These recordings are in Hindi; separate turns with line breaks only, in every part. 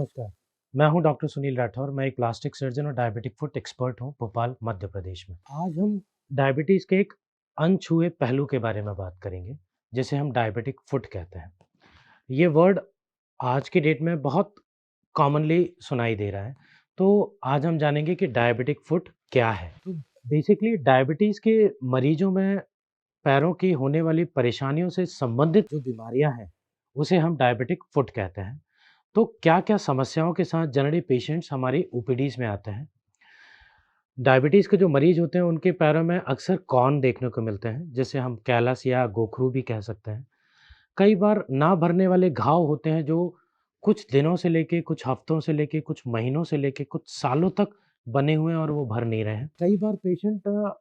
नमस्कार, मैं हूं डॉक्टर सुनील राठौर। मैं एक प्लास्टिक सर्जन और डायबिटिक फुट एक्सपर्ट हूं भोपाल, मध्य प्रदेश में। आज हम डायबिटीज़ के एक अनछुए पहलू के बारे में बात करेंगे, जिसे हम डायबिटिक फुट कहते हैं। ये वर्ड आज की डेट में बहुत कॉमनली सुनाई दे रहा है। तो आज हम जानेंगे कि डायबिटिक फुट क्या है? तो बेसिकली डायबिटीज़ के मरीजों में पैरों की होने वाली परेशानियों से संबंधित जो बीमारियां हैं, उसे हम डायबिटिक फुट कहते हैं। तो क्या-क्या समस्याओं के साथ जनरली पेशेंट्स हमारी ओपीडीज़ में आते हैं? डायबिटीज़ के जो मरीज़ होते हैं, उनके पैरों में अक्सर कॉर्न देखने को मिलते हैं, जिसे हम कैलस या गोखरू भी कह सकते हैं। कई बार ना भरने वाले घाव होते हैं, जो कुछ दिनों से लेके, कुछ हफ्तों से लेके, कुछ महीनों से लेके, कुछ सालों तक बने हुए हैं और वो भर नहीं रहे हैं। कई बार पेशेंट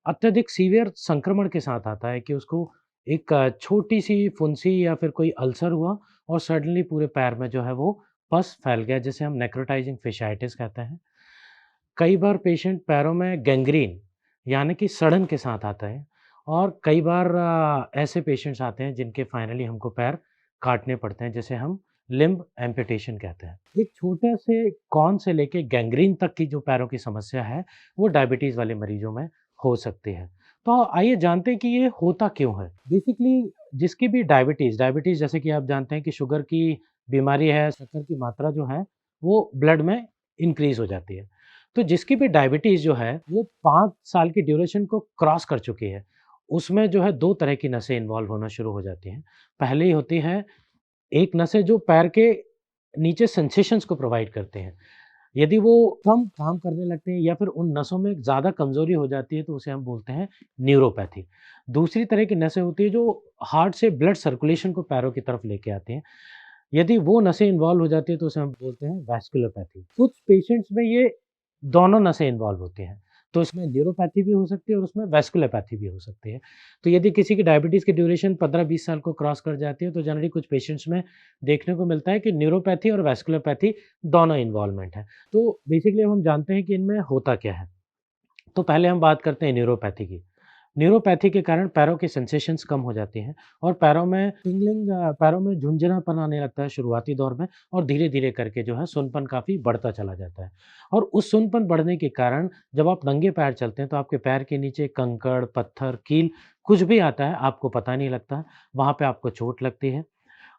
अत्यधिक सीवियर संक्रमण के साथ आता है कि उसको एक छोटी-सी फुंसी या फिर कोई अल्सर हुआ और सडनली पूरे पैर में जो है वो पस फैल गया, जिसे हम नेक्रोटाइजिंग fasciitis कहते हैं। कई बार पेशेंट पैरों में गैंग्रीन यानी कि सड़न के साथ आता है और कई बार ऐसे पेशेंट्स आते हैं जिनके फाइनली हमको पैर काटने पड़ते हैं, जिसे हम लिम्ब एम्पुटेशन कहते हैं। एक छोटे से कॉर्न से लेके गैंग्रीन तक की जो पैरों की समस्या है, वो डायबिटीज़ वाले मरीजों में हो सकती है। तो आइए जानते हैं कि ये होता क्यों है? बेसिकली जिसकी भी डायबिटीज़ डायबिटीज़ जैसे कि आप जानते हैं कि शुगर की बीमारी है, शक्कर की मात्रा जो है, वो ब्लड में इंक्रीज़ हो जाती है। तो जिसकी भी डायबिटीज़ जो है, वो 5 साल की ड्यूरेशन को क्रॉस कर चुकी है। उसमें जो है 2 तरह की नसें इन्वॉल्व होना शुरू हो जाती हैं। पहली होती है एक नसें जो पैर के नीचे सेंसेशंस को प्रोवाइड करते हैं। यदि वो कम काम करने लगते हैं या फिर उन नसों में ज़्यादा कमज़ोरी हो जाती है, तो उसे हम बोलते हैं न्यूरोपैथी। दूसरी तरह की नसें होती हैं जो हार्ट से ब्लड सर्कुलेशन को पैरों की तरफ लेके आती हैं। यदि वो नसें इन्वॉल्व हो जाती हैं, तो उसे हम बोलते हैं वैस्कुलोपैथी। कुछ पेशेंट्स में ये दोनों नसें इन्वॉल्व होती हैं, तो इसमें न्यूरोपैथी भी हो सकती है और उसमें वैस्कुलोपैथी भी हो सकती है। तो यदि किसी की डायबिटीज़ की ड्यूरेशन 15-20 साल को क्रॉस कर जाती है, तो जनरली कुछ पेशेंट्स में देखने को मिलता है कि न्यूरोपैथी और वैस्कुलोपैथी दोनों इन्वॉल्वमेंट है। तो बेसिकली अब हम जानते हैं कि इनमें होता क्या है। तो पहले हम बात करते हैं न्यूरोपैथी की। न्यूरोपैथी के कारण पैरों की सेंसेशंस कम हो जाती हैं और पैरों में टिंगलिंग पैरों में झुंझुनापन आने लगता है शुरुआती दौर में और धीरे-धीरे करके जो है सुनपन काफ़ी बढ़ता चला जाता है। और उस सुनपन बढ़ने के कारण जब आप नंगे पैर चलते हैं तो आपके पैर के नीचे कंकड़, पत्थर, कील कुछ भी आता है, आपको पता नहीं लगता। वहाँ पे आपको चोट लगती है।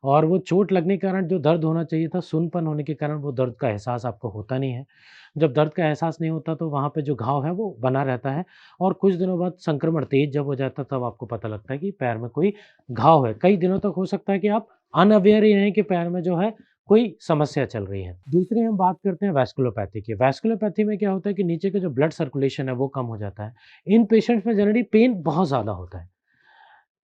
और वो चोट लगने के कारण जो दर्द होना चाहिए था, सुनपन होने के कारण वो दर्द का एहसास आपको होता नहीं है। जब दर्द का एहसास नहीं होता तो वहाँ पे जो घाव है वो बना रहता है और कुछ दिनों बाद संक्रमण तेज़ जब हो जाता है तब आपको पता लगता है कि पैर में कोई घाव है। कई दिनों तक हो सकता है कि आप अनअवेयर ही रहें कि पैर में जो है कोई समस्या चल रही है। दूसरी हम बात करते हैं वैस्कुलोपैथी की। वैस्कुलोपैथी में क्या होता है कि नीचे का जो ब्लड सर्कुलेशन है वो कम हो जाता है। इन पेशेंट्स में जनरली पेन बहुत ज़्यादा होता है।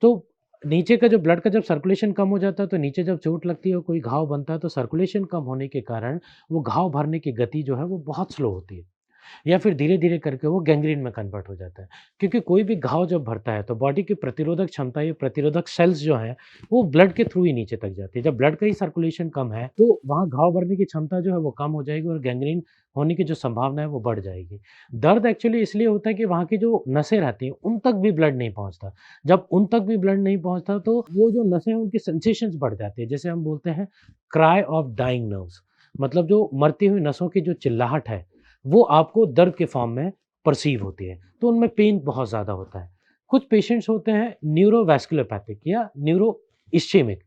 तो नीचे का जो ब्लड का जब सर्कुलेशन कम हो जाता है, तो नीचे जब चोट लगती है और कोई घाव बनता है, तो सर्कुलेशन कम होने के कारण वो घाव भरने की गति जो है, वो बहुत स्लो होती है। या फिर धीरे-धीरे करके वो गैंग्रीन में कन्वर्ट हो जाता है। क्योंकि कोई भी घाव जब भरता है तो बॉडी की प्रतिरोधक क्षमता या प्रतिरोधक सेल्स जो हैं, वो ब्लड के थ्रू ही नीचे तक जाती है। जब ब्लड का ही सर्कुलेशन कम है, तो वहाँ घाव भरने की क्षमता जो है वो कम हो जाएगी और गैंग्रीन होने की जो संभावना है वो बढ़ जाएगी। दर्द एक्चुअली इसलिए होता है कि वहाँ की जो नसें रहती हैं, उन तक भी ब्लड नहीं पहुँचता। जब उन तक भी ब्लड नहीं पहुँचता तो वो जो नसें हैं उनकी सेंसेशंस बढ़ जाती है। जैसे हम बोलते हैं क्राई ऑफ डाइंग नर्व्स, मतलब जो मरती हुई नसों की जो चिल्लाहट है, वो आपको दर्द के फॉर्म में परसीव होती है, तो उनमें पेन बहुत ज़्यादा होता है। कुछ पेशेंट्स होते हैं न्यूरोवैस्कुलोपैथिक या न्यूरो इश्चेमिक।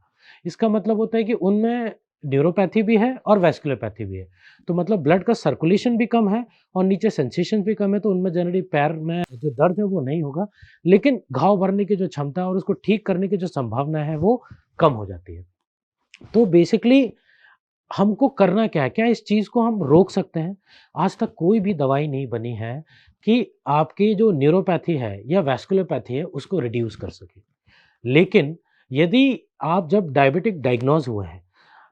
इसका मतलब होता है कि उनमें न्यूरोपैथी भी है और वैस्कुलोपैथी भी है। तो मतलब ब्लड का सर्कुलेशन भी कम है और नीचे सेंसेशन भी कम है, तो उनमें जनरली पैर में जो दर्द है वो नहीं होगा, लेकिन घाव भरने की जो क्षमता और उसको ठीक करने की जो संभावना है वो कम हो जाती है। तो बेसिकली हमको करना क्या है? क्या इस चीज़ को हम रोक सकते हैं? आज तक कोई भी दवाई नहीं बनी है कि आपकी जो न्यूरोपैथी है या वैस्कुलोपैथी है उसको रिड्यूस कर सके। लेकिन यदि आप जब डायबिटिक डायग्नोज़ हुए हैं,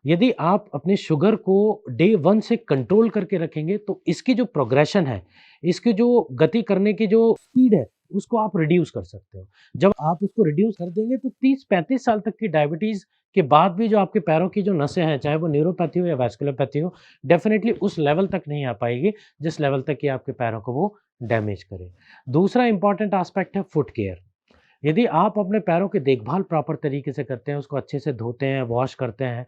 यदि आप अपने शुगर को डे 1 से कंट्रोल करके रखेंगे तो इसकी जो प्रोग्रेशन है, इसकी जो गति करने की जो स्पीड है, उसको आप रिड्यूस कर सकते हो। जब आप उसको रिड्यूस कर देंगे तो 30-35 साल तक की डायबिटीज़ के बाद भी जो आपके पैरों की जो नसें हैं, चाहे वो न्यूरोपैथी हो या वैस्कुलोपैथी हो, डेफ़िनेटली उस लेवल तक नहीं आ पाएगी, जिस लेवल तक कि आपके पैरों को वो डैमेज करे। दूसरा इम्पोर्टेंट एस्पेक्ट है फुट केयर। यदि आप अपने पैरों की देखभाल प्रॉपर तरीके से करते हैं, उसको अच्छे से धोते हैं, वॉश करते हैं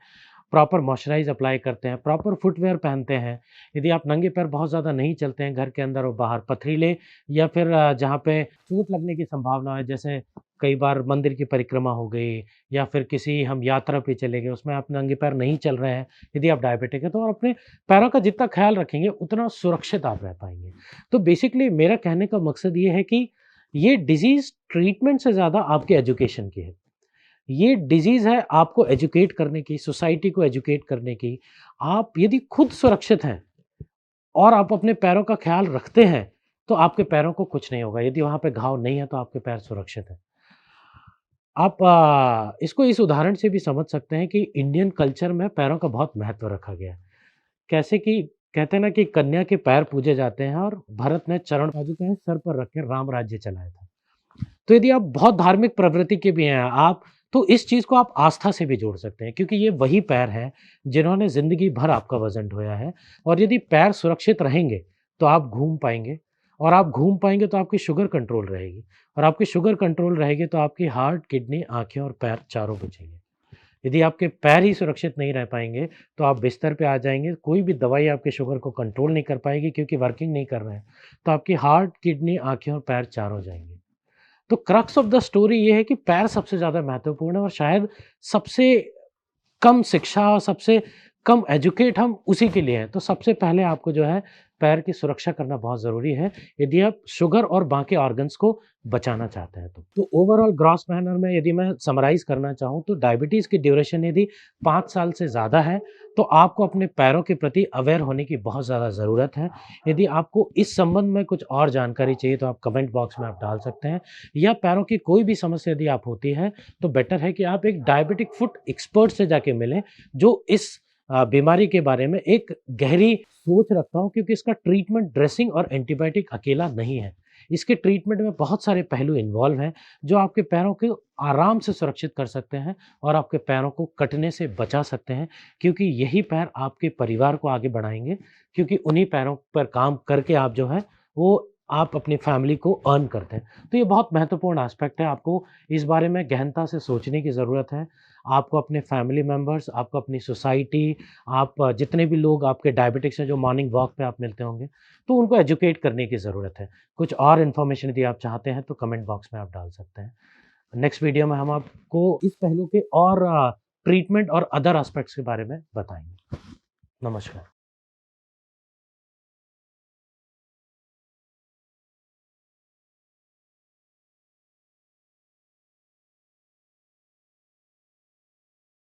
प्रॉपर मॉइस्चराइज़ अप्लाई करते हैं, प्रॉपर फुटवियर पहनते हैं। यदि आप नंगे पैर बहुत ज़्यादा नहीं चलते हैं घर के अंदर और बाहर, पथरीले या फिर जहाँ पे चोट लगने की संभावना है, जैसे कई बार मंदिर की परिक्रमा हो गई या फिर किसी हम यात्रा पे चले गए, उसमें आप नंगे पैर नहीं चल रहे हैं, यदि आप डायबिटिक हैं, तो आप अपने पैरों का जितना ख़्याल रखेंगे, उतना सुरक्षित आप रह पाएँगे। तो बेसिकली मेरा कहने का मकसद ये है कि ये डिज़ीज़ ट्रीटमेंट से ज़्यादा आपके एजुकेशन की है। ये डिज़ीज़ है आपको एजुकेट करने की, सोसाइटी को एजुकेट करने की। आप यदि खुद सुरक्षित हैं और आप अपने पैरों का ख़्याल रखते हैं, तो आपके पैरों को कुछ नहीं होगा। यदि वहाँ पे घाव नहीं है, तो आपके पैर सुरक्षित हैं। आप इसको इस उदाहरण से भी समझ सकते हैं कि इंडियन कल्चर में पैरों का बहुत महत्व रखा गया है। कैसे कि कहते हैं ना कि कन्या के पैर पूजे जाते हैं और भरत ने चरण पादुकाएँ सर पर रख के राम राज्य चलाया था। तो यदि आप बहुत धार्मिक प्रवृत्ति के भी हैं आप, तो इस चीज़ को आप आस्था से भी जोड़ सकते हैं क्योंकि ये वही पैर हैं, जिन्होंने ज़िंदगी भर आपका वज़न ढोया है और यदि पैर सुरक्षित रहेंगे, तो आप घूम पाएँगे और आप घूम पाएँगे तो आपकी शुगर कंट्रोल रहेगी और आपकी शुगर कंट्रोल रहेगी तो आपकी हार्ट, किडनी, आँखें और पैर चारों बचेंगे। यदि आपके पैर ही सुरक्षित नहीं रह पाएँगे, तो आप बिस्तर पे आ जाएँगे, कोई भी दवाई आपके शुगर को कंट्रोल नहीं कर पाएगी क्योंकि वर्किंग नहीं कर रहे हैं। तो आपकी हार्ट, किडनी, आँखें और पैर चारों जाएँगे। तो क्रक्स ऑफ द स्टोरी ये है कि पैर सबसे ज़्यादा महत्वपूर्ण है और शायद सबसे कम शिक्षा और सबसे कम एजुकेट हम उसी के लिए हैं। तो सबसे पहले आपको जो है पैर की सुरक्षा करना बहुत ज़रूरी है, यदि आप शुगर और बाकी ऑर्गन्स को बचाना चाहते हैं तो। तो ओवरऑल ग्रॉस मैनर में यदि मैं समराइज़ करना चाहूँ तो डायबिटीज़ की ड्यूरेशन यदि 5 साल से ज़्यादा है, तो आपको अपने पैरों के प्रति अवेयर होने की बहुत ज़्यादा ज़रूरत है। यदि आपको इस संबंध में कुछ और जानकारी चाहिए तो आप कमेंट बॉक्स में आप डाल सकते हैं या पैरों की कोई भी समस्या यदि आप होती है, तो बेटर है कि आप एक डायबिटिक फुट एक्सपर्ट से जाके मिलें, जो इस बीमारी के बारे में एक गहरी सोच रखता हो क्योंकि इसका ट्रीटमेंट ड्रेसिंग और एंटीबायोटिक अकेला नहीं है। इसके ट्रीटमेंट में बहुत सारे पहलू इन्वॉल्व हैं, जो आपके पैरों को आराम से सुरक्षित कर सकते हैं और आपके पैरों को कटने से बचा सकते हैं क्योंकि यही पैर आपके परिवार को आगे बढ़ाएँगे क्योंकि उन्हीं पैरों पर काम करके आप जो है, वो आप अपनी फैमिली को अर्न करते हैं। तो ये बहुत महत्वपूर्ण एस्पेक्ट है, आपको इस बारे में गहनता से सोचने की ज़रूरत है। आपको अपने फैमिली मेंबर्स, आपको अपनी सोसाइटी, आप जितने भी लोग आपके डायबिटिक्स हैं जो मॉर्निंग वॉक पे आप मिलते होंगे, तो उनको एजुकेट करने की ज़रूरत है। कुछ और इन्फॉर्मेशन यदि आप चाहते हैं तो कमेंट बॉक्स में आप डाल सकते हैं। नेक्स्ट वीडियो में हम आपको इस पहलू के और ट्रीटमेंट और अदर एस्पेक्ट्स के बारे में बताएँगे। नमस्कार।